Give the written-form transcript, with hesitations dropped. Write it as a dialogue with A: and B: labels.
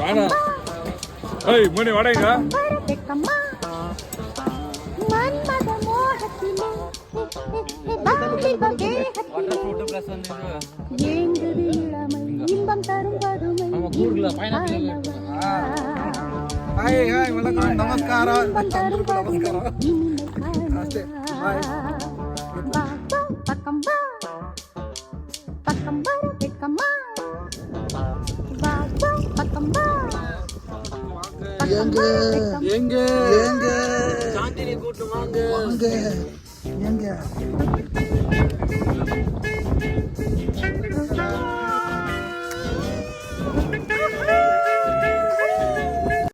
A: ஏய் மணி வாடகைங்க
B: hi hi வணக்கம் நமஸ்காரம் நமஸ்காரம் ನಮಸ್ತೆ ಹಾಯ್
C: பக்கம் பா பக்கம் பா பக்கம் பா பக்கம் பா
B: எங்க
A: எங்க
B: எங்க
A: சாந்தினி கூட்டு வாங்க
B: எங்க